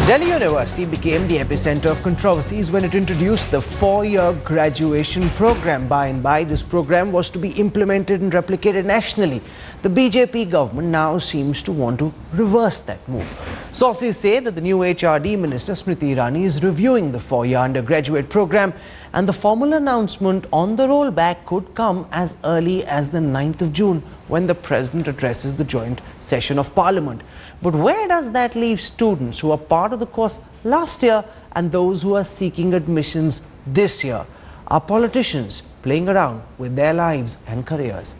Delhi University became the epicenter of controversies when it introduced the four-year graduation program. By and by, this program was to be implemented and replicated nationally. The BJP government now seems to want to reverse that move. Sources say that the new HRD Minister Smriti Irani is reviewing the four-year undergraduate program, and the formal announcement on the rollback could come as early as the 9th of June, when the President addresses the joint session of Parliament. But where does that leave students who are part of the course last year and those who are seeking admissions this year? Are politicians playing around with their lives and careers?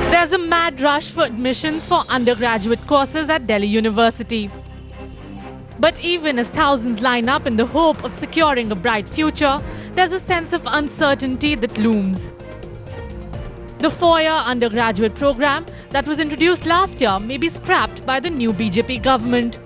There's a mad rush for admissions for undergraduate courses at Delhi University. But even as thousands line up in the hope of securing a bright future, there's a sense of uncertainty that looms. The four-year undergraduate program that was introduced last year may be scrapped by the new BJP government.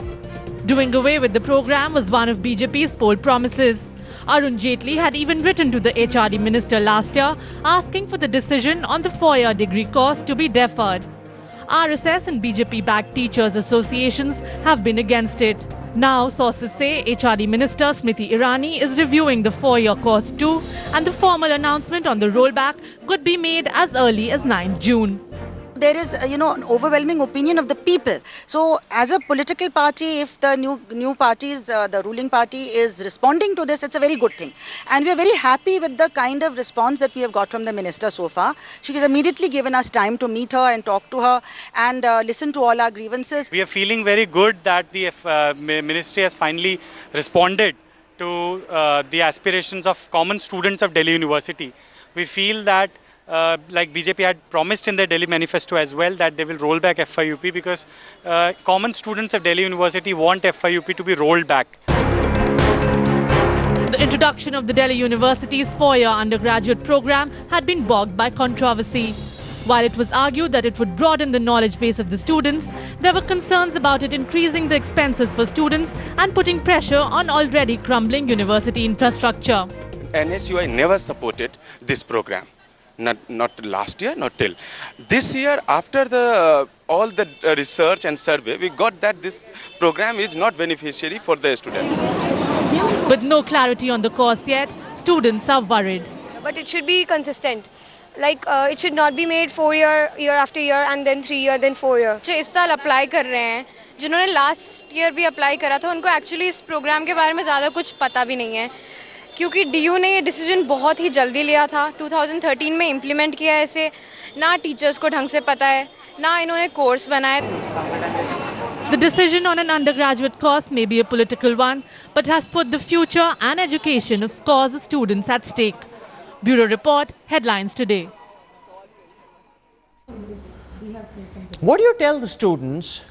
Doing away with the program was one of BJP's poll promises. Arun Jaitley had even written to the HRD minister last year asking for the decision on the four-year degree course to be deferred. RSS and BJP-backed teachers' associations have been against it. Now, sources say HRD Minister Smriti Irani is reviewing the four-year course too, and the formal announcement on the rollback could be made as early as 9th June. There is, an overwhelming opinion of the people. So, as a political party, if the new parties, the ruling party is responding to this, it's a very good thing. And we are very happy with the kind of response that we have got from the minister so far. She has immediately given us time to meet her and talk to her and listen to all our grievances. We are feeling very good that the ministry has finally responded to the aspirations of common students of Delhi University. We feel that like BJP had promised in their Delhi manifesto as well, that they will roll back FIUP because common students of Delhi University want FIUP to be rolled back. The introduction of the Delhi University's four-year undergraduate program had been bogged by controversy. While it was argued that it would broaden the knowledge base of the students, there were concerns about it increasing the expenses for students and putting pressure on already crumbling university infrastructure. NSUI never supported this program. Not last year, not till this year. After all the research and survey, we got that this program is not beneficiary for the student. With no clarity on the course yet, students are worried. But it should be consistent. Like it should not be made 4 year after year and then 3 year then 4 year. जो इस साल apply कर रहे हैं, जिन्होंने last year भी apply करा था, उनको एक्चुअली इस प्रोग्राम के बारे में ज़्यादा कुछ पता भी नहीं है. क्योंकि डीयू ने ये डिसीजन बहुत ही जल्दी लिया था, 2013 में इम्प्लीमेंट किया है इसे. ना टीचर्स को ढंग से पता है, ना इन्होंने कोर्स बनाया. The decision on an undergraduate course may be a political one, but has put the future and education of scores of students at stake. Bureau Report, Headlines Today. What do you tell the students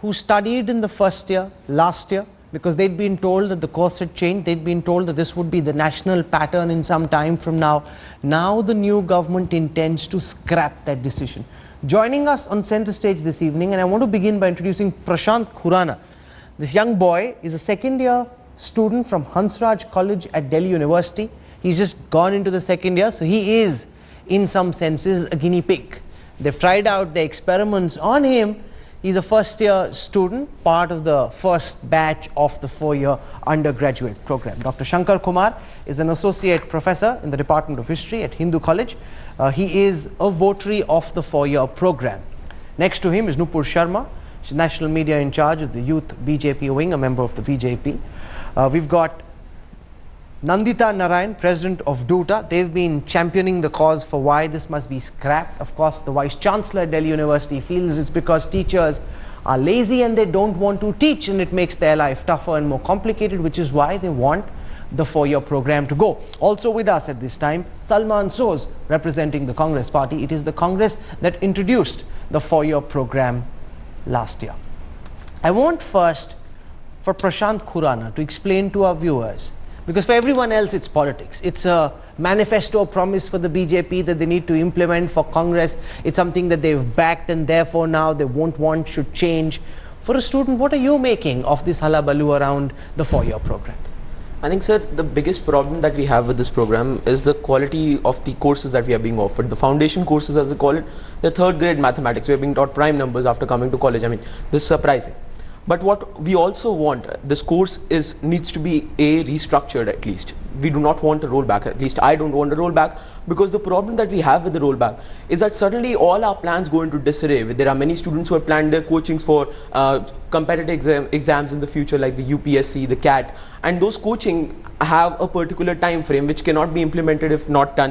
who studied in the first year, last year? Because they'd been told that the course had changed, they'd been told that this would be the national pattern in some time from now. Now the new government intends to scrap that decision. Joining us on center stage this evening, and I want to begin by introducing Prashant Khurana. This young boy is a second year student from Hansraj College at Delhi University. He's just gone into the second year, so he is, in some senses, a guinea pig. They've tried out the experiments on him. He's a first-year student, part of the first batch of the four-year undergraduate program. Dr. Shankar Kumar is an associate professor in the Department of History at Hindu College. He is a votary of the four-year program. Next to him is Nupur Sharma. She's national media in charge of the youth BJP wing, a member of the BJP. We've got Nandita Narayan, president of DUTA. They've been championing the cause for why this must be scrapped. Of course, the vice chancellor at Delhi University feels it's because teachers are lazy and they don't want to teach, and it makes their life tougher and more complicated, which is why they want the four-year program to go. Also with us at this time, Salman Soz, representing the Congress party. It is the Congress that introduced the four-year program last year. I want first for Prashant Khurana to explain to our viewers, because for everyone else it's politics. It's a manifesto promise for the BJP that they need to implement for Congress. It's something that they've backed and therefore now they won't want should change. For a student, what are you making of this hullabaloo around the four-year program? I think, sir, the biggest problem that we have with this program is the quality of the courses that we are being offered. The foundation courses, as they call it, the third grade mathematics, we are being taught prime numbers after coming to college. I mean, this is surprising. But what we also want, this course needs to be restructured at least. We do not want a rollback, at least I don't want a rollback, because the problem that we have with the rollback is that suddenly all our plans go into disarray. There are many students who have planned their coachings for competitive exams in the future, like the UPSC, the CAT, and those coaching have a particular time frame which cannot be implemented if not done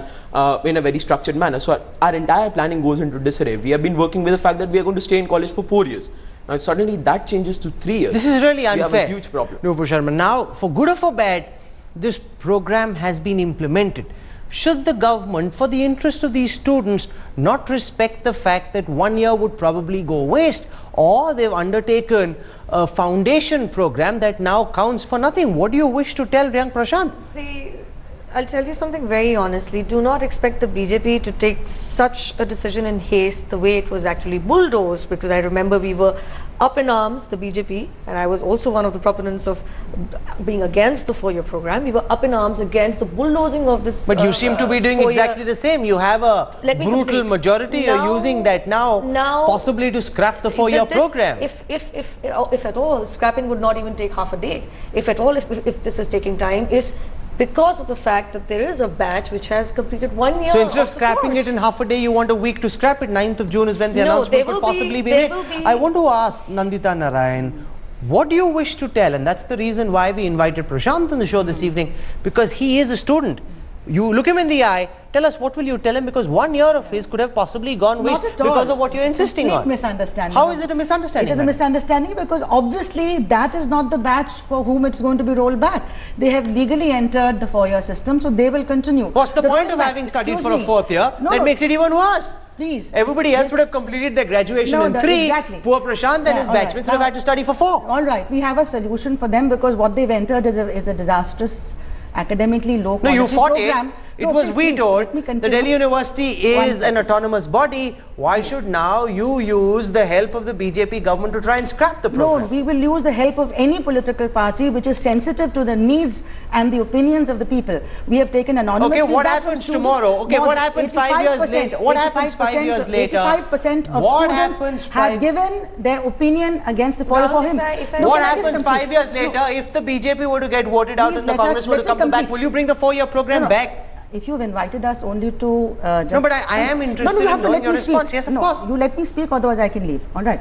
in a very structured manner. So our entire planning goes into disarray. We have been working with the fact that we are going to stay in college for 4 years. Now suddenly that changes to 3 years. This is really unfair. We have a huge problem. Nupur Sharma, now for good or for bad, this program has been implemented. Should the government, for the interest of these students, not respect the fact that 1 year would probably go waste, or they've undertaken a foundation program that now counts for nothing? What do you wish to tell young Prashant? I'll tell you something very honestly. Do not expect the BJP to take such a decision in haste the way it was actually bulldozed, because I remember we were up in arms, the BJP, and I was also one of the proponents of being against the 4-year program. We were up in arms against the bulldozing of this. But you seem to be doing exactly the same. You have a brutal majority. You're using that now possibly to scrap the 4-year program. If at all, scrapping would not even take half a day. If at all, if this is taking time, is because of the fact that there is a batch which has completed 1 year. So instead of scrapping it in half a day, you want a week to scrap it. 9th of June is when the announcement could possibly be made. I want to ask Nandita Narayan, what do you wish to tell? And that's the reason why we invited Prashant on the show this evening, because he is a student. You look him in the eye, tell us what will you tell him, because 1 year of his could have possibly gone waste because of what you're insisting on. Misunderstanding. How is it a misunderstanding? It is a misunderstanding because obviously that is not the batch for whom it's going to be rolled back. They have legally entered the 4-year system, so they will continue. What's the point of having studied for a 4th year? That makes it even worse. Please. Everybody else would have completed their graduation in 3. Exactly. Poor Prashant and his batchmates would have had to study for 4. All right, we have a solution for them, because what they've entered is a disastrous, academically low quality program. No, you fought it. It was vetoed. The Delhi University is an autonomous body. Why should now you use the help of the BJP government to try and scrap the program? No, we will use the help of any political party which is sensitive to the needs and the opinions of the people. We have taken anonymous. Okay, what happens tomorrow? Okay, what happens 5 years later? What happens 5 years later? 85% of students have given their opinion against the follow for him. What happens 5 years later if the BJP were to get voted out and the Congress were to come back? Will you bring the 4-year program back? If you've invited us only to just... No, but I am interested in knowing your response. Yes, of course. You let me speak, otherwise I can leave. All right.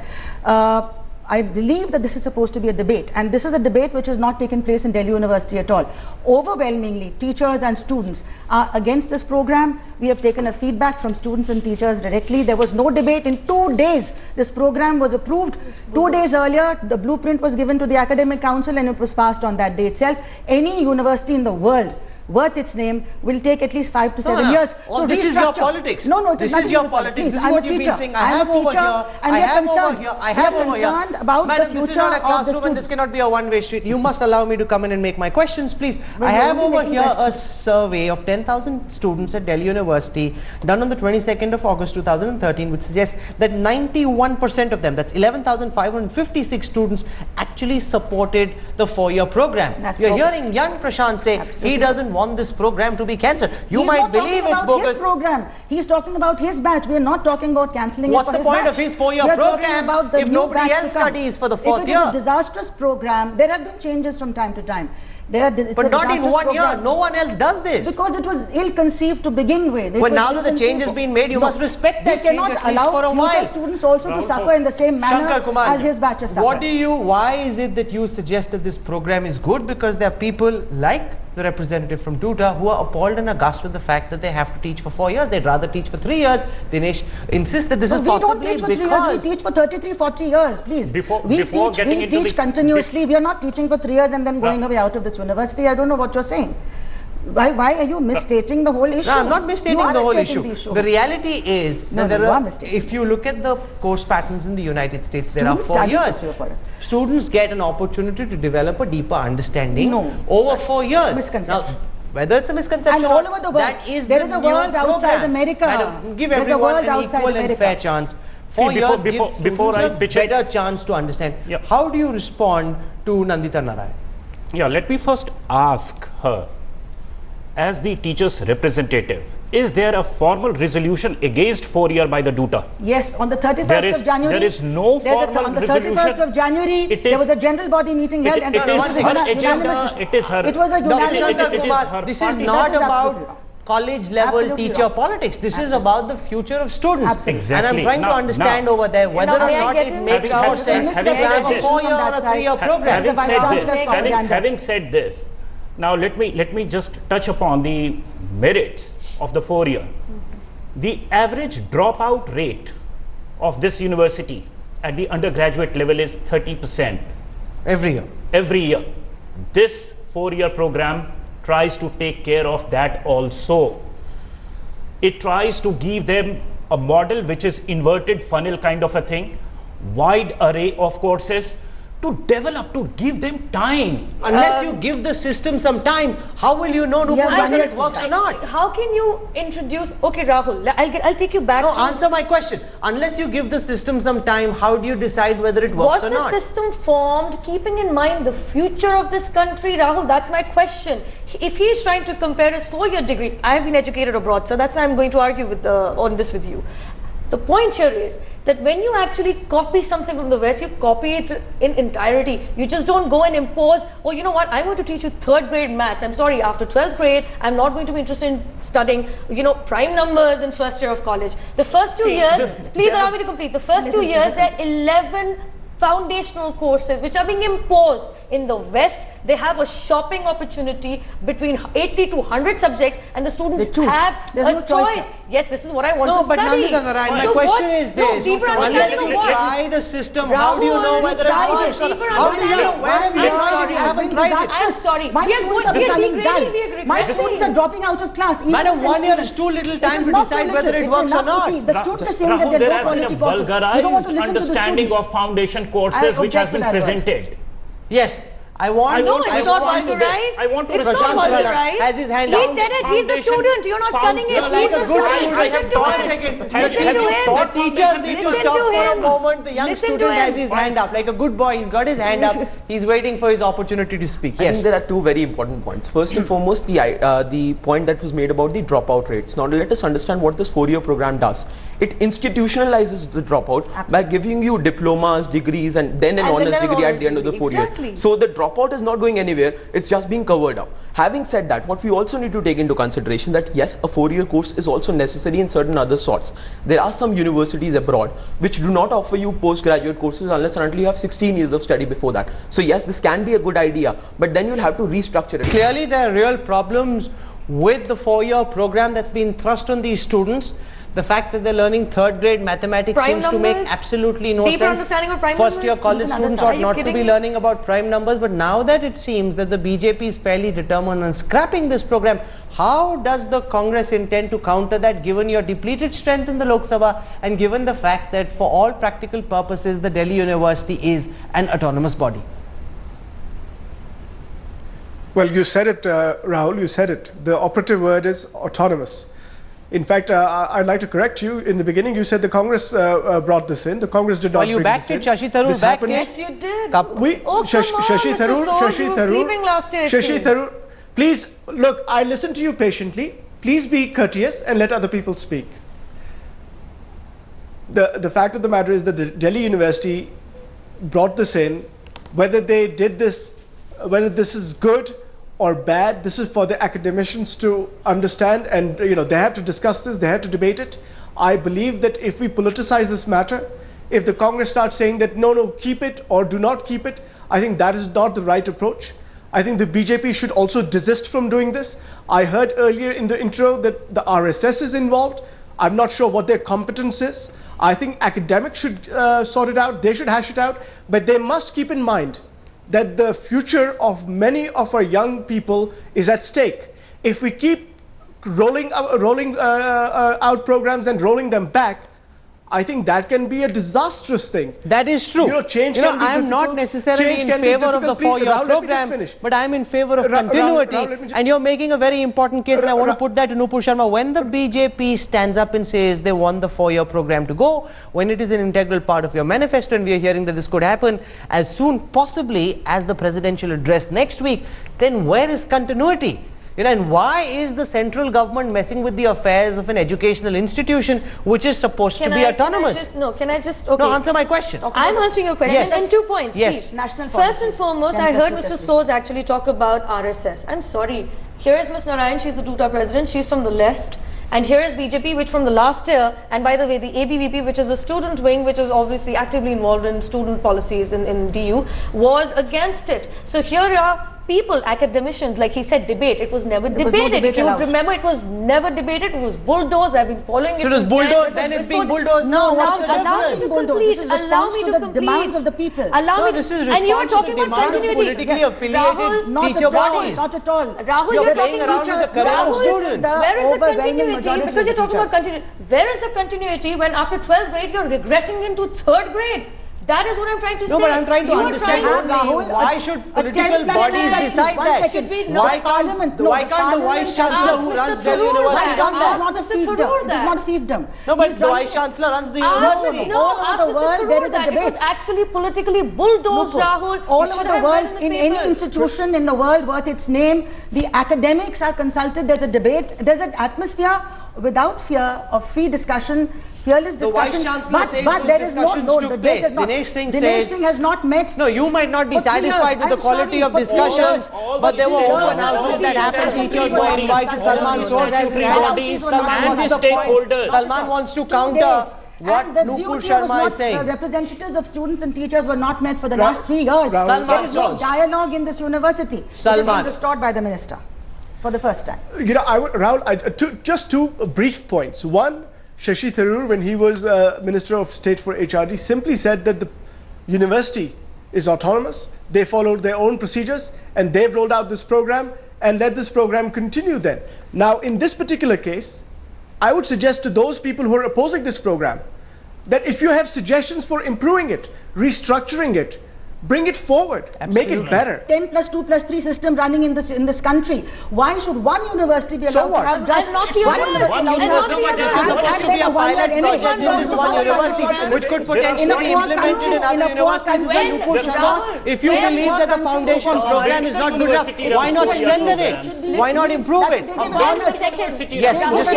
I believe that this is supposed to be a debate, and this is a debate which has not taken place in Delhi University at all. Overwhelmingly, teachers and students are against this program. We have taken a feedback from students and teachers directly. There was no debate. In 2 days, this program was approved. 2 days earlier, the blueprint was given to the Academic Council and it was passed on that day itself. Any university in the world worth its name will take at least 5 to 7 years. So this is your politics. No, this is your politics. This is what you've been saying. I have over here. I have over here. I have over here. Madam, this is not a classroom and this cannot be a one-way street. You must allow me to come in and make my questions, please. I have over here a survey of 10,000 students at Delhi University done on the 22nd of August 2013, which suggests that 91% of them, that's 11,556 students, actually supported the 4-year program. You're hearing young Prashant say he doesn't want this program to be cancelled. You might believe it's bogus. His program. He's talking about his batch. We are not talking about cancelling. What's the point of his 4-year program if nobody else studies for the 4th year? If it is a disastrous program, there have been changes from time to time. But not in 1 year. No one else does this. Because it was ill-conceived to begin with. But now that the change has been made, you must respect that change at least for a while. Future students also to suffer in the same manner as his batch has suffered. Why is it that you suggest that this program is good? Because there are people like the representative from Tuta who are appalled and aghast with the fact that they have to teach for 4 years. They'd rather teach for 3 years. Dinesh insists that this is possibly because... We don't teach for 3 years, we teach for 33, 40 years, please. We teach continuously. We are not teaching for 3 years and then going away out of this university. I don't know what you're saying. Why are you misstating the whole issue? No, I'm not misstating the whole issue. The reality is that if you look at the course patterns in the United States, there are 4 years. Students get an opportunity to develop a deeper understanding over 4 years. Now, whether it's a misconception and all over the world, that is there is a world outside America. Madam, give everyone an equal and fair chance. 4 years gives students a better chance to understand. How do you respond to Nandita Narayan? Yeah, let me first ask her, as the teacher's representative, is there a formal resolution against 4-year by the DUTA? Yes, on the 31st of January. There is no formal on the resolution. 31st of January, there was a general body meeting held, and it is her. It was a Dr. unanimous Shankar decision. Kumar, this is not about college level Absolutely teacher wrong. politics. This is about the future of students. Absolutely. Exactly. And I'm trying to understand over there whether or may I not get it in? makes Having- more sense to having have said a this- 4-year or a 3-year program. Having Vice said Chancellor's this, propaganda. having said this, now let me just touch upon the merits of the 4-year. The average dropout rate of this university at the undergraduate level is 30% Every year. every year. This 4-year program tries to take care of that also. It tries to give them a model which is inverted funnel kind of a thing, wide array of courses to develop, to give them time. Unless you give the system some time, how will you know whether it works or not? How can you introduce? Okay, Rahul, I'll take you back. No, to answer my question. Unless you give the system some time, how do you decide whether it works Was or the not? system formed keeping in mind the future of this country, Rahul? That's my question. If he is trying to compare his 4-year degree, I have been educated abroad, so that's why I'm going to argue on this with you. The point here is that when you actually copy something from the West, you copy it in entirety. You just don't go and impose, oh, you know what, I'm going to teach you 3rd grade maths. I'm sorry, after 12th grade, I'm not going to be interested in studying, prime numbers in 1st year of college. The first 2 years, please allow me to complete. The first 2 years, there are 11 foundational courses which are being imposed in the West. They have a shopping opportunity between 80 to 100 subjects, and the students have There's a no choice. Yes, this is what I want No, to but study. Nandita Narayan, my So question what- is this. No, deeper Unless understanding you of what? try the system, how do you know Rahul, whether it tried works it. or Deeper not? How do you know? understanding. Where have you I'm tried it? sorry. You haven't tried it. I'm sorry. My We are students going- are we are becoming degrading, we are dull. My regressing. students are dropping out of class. Even Madam, as 1 year is students. too little It time is to not decide too whether little. it It's works or enough to not. see. The students are saying Rahul, that they're there low has been quality a courses. You don't want vulgarized to listen to the understanding students. of foundation courses which has object been to that word. presented. Yes. I want No, I it's not want to vulgarized. I want to It's respond not to that. vulgarized. Has his hand He up. said it. He's the Foundation- student. You're not studying it. You're like He's a the good student. student. Listen to One him. second. Listen have to you him. taught The teachers need to Listen stop to for a him. moment. The young Listen to student has him. his hand up. Like a good boy, he's got his hand up. He's waiting for his opportunity to speak. I Yes. think there are two very important points. First and foremost, the point that was made about the dropout rates. Now let us understand what this 4-year program does. It institutionalizes the dropout by giving you diplomas, degrees, and then an And honors then an degree at honors the end of the degree. 4 year. Exactly. So the dropout is not going anywhere. It's just being covered up. Having said that, what we also need to take into consideration that yes, a 4-year course is also necessary in certain other sorts. There are some universities abroad which do not offer you postgraduate courses unless and until you have 16 years of study before that. So yes, this can be a good idea, but then you'll have to restructure it. Clearly, there are real problems with the 4-year program that's been thrust on these students. The fact that they're learning 3rd grade mathematics Prime seems to make numbers? absolutely no Deeper sense. understanding of prime First year numbers? college Even students understand. ought Are you not to kidding be me? learning about prime numbers, but now that it seems that the BJP is fairly determined on scrapping this program, how does the Congress intend to counter that, given your depleted strength in the Lok Sabha and given the fact that for all practical purposes the Delhi University is an autonomous body? Well, you said it, Rahul, you said it. The operative word is autonomous. In fact, I'd like to correct you. In the beginning, you said the Congress brought this in. The Congress did not Well, you bring backed this it, in. Shashi Tharoor This backed happened- it. Yes, you did. We, Oh, Shashi, come on, Shashi Mr. Tharoor, Sooj, Shashi you were Tharoor, sleeping last year, it Shashi seems. Tharoor, please, look, I listened to you patiently. Please be courteous and let other people speak. The fact of the matter is that the Delhi University brought this in. Whether they did this, whether this is good or bad, this is for the academicians to understand, and they have to discuss this, they have to debate it. I believe that if we politicize this matter, if the Congress starts saying that no, keep it or do not keep it, I think that is not the right approach. I think the BJP should also desist from doing this. I heard earlier in the intro that the RSS is involved. I'm not sure what their competence is. I think academics should sort it out, they should hash it out, but they must keep in mind that the future of many of our young people is at stake. If we keep rolling out programs and rolling them back, I think that can be a disastrous thing. That is true. Change I am not necessarily in favor of the 4-year program, but I am in favor of continuity. And you're making a very important case, and I want to put that to Nupur Sharma. When the BJP stands up and says they want the 4-year program to go, when it is an integral part of your manifesto, and we are hearing that this could happen as soon possibly as the presidential address next week, then where is continuity? And why is the central government messing with the affairs of an educational institution which is supposed to be autonomous? Okay. Answer my question. I'm answering your question in 2 points. Yes. Please. First and foremost, I heard Mr. Soos actually talk about RSS. I'm sorry. Here is Ms. Narayan. She's the Tuta president. She's from the left. And here is BJP, which from the last year, and by the way, the ABVP, which is a student wing, which is obviously actively involved in student policies in DU, was against it. So here are people, academicians, like he said, debate. It was never debated. If you remember, it was never debated. It was bulldozed. I've been following it. So it was bulldozed, then it's being bulldozed now. What's the difference? This is response to the demands of the people. This is response to the demands of politically affiliated teacher bodies. Not at all. Rahul, you're playing around with the career of students. Where is the continuity? Because you're talking about continuity. Where is the continuity when after 12th grade you're regressing into 3rd grade? That is what I'm trying to say. No, but I'm trying to understand why should political bodies decide that? Why can't the Vice Chancellor who runs Delhi University run that? It is not a fiefdom. No, but the Vice Chancellor runs the university. All over the world there is a debate. It was actually politically bulldozed, Rahul. All over the world, in any institution in the world worth its name, the academics are consulted, there's a debate, there's an atmosphere without fear of free discussion, fearless discussion. The Vice Chancellor says those discussions took place. Dinesh Singh says... Dinesh Singh has not met... No, you might not be satisfied with the quality of discussions, but there were open houses that happened. Teachers were invited. Salman Soos has Salman wants to counter what Nupur Sharma is saying. The representatives of students and teachers were not met for the last 3 years. There is no dialogue in this university. Salman. It has been restored by the minister for the first time. Rahul, just 2 brief points. One, Shashi Tharoor, when he was Minister of State for HRD, simply said that the university is autonomous. They followed their own procedures and they've rolled out this program and let this program continue then. Now, in this particular case, I would suggest to those people who are opposing this program that if you have suggestions for improving it, restructuring it, bring it forward, make it better. 10 plus 2 plus 3 system running in this country. Why should one university be allowed to have just one university? This is supposed to be a pilot project in this one university, which could potentially be implemented in other universities. Nupur Sharma, if you believe that the foundation program is not good enough, why not strengthen it? Why not improve it? Yes, just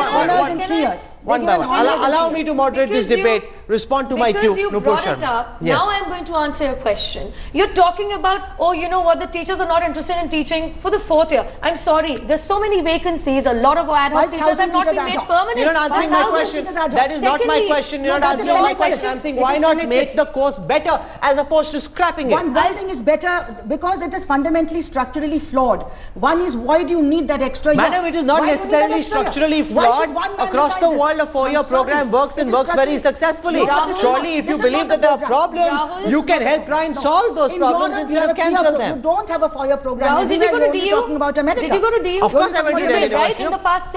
one by one. Allow me to moderate this debate. Respond to my cue, Nupur Sharma. Now I'm going to answer your question. You're talking about, oh, you know what, the teachers are not interested in teaching for the 4th year. I'm sorry, there's so many vacancies, a lot of ad hoc teachers have not been made permanent. You're not answering my question. That is not my question. You're not answering my question. I'm saying why not make the course better as opposed to scrapping it? One thing is better because it is fundamentally structurally flawed. One is, why do you need that extra year? Madam, it is not necessarily structurally flawed. Across the world, a 4-year program works and works very successfully. Surely, if you believe that there are problems, you can help try and solve those problems instead of cancel them. You don't have a 4-year program. Rahul, did you go to DU? Talking about America. Did you go to DU? Of course I went to DU. Right, in the past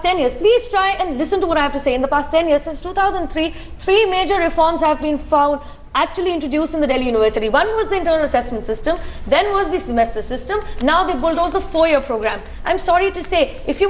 10 years, please try and listen to what I have to say. In the past 10 years, since 2003, 3 major reforms have been found actually introduced in the Delhi University. One was the internal assessment system, then was the semester system, now they bulldozed the 4-year program. I'm sorry to say, if you want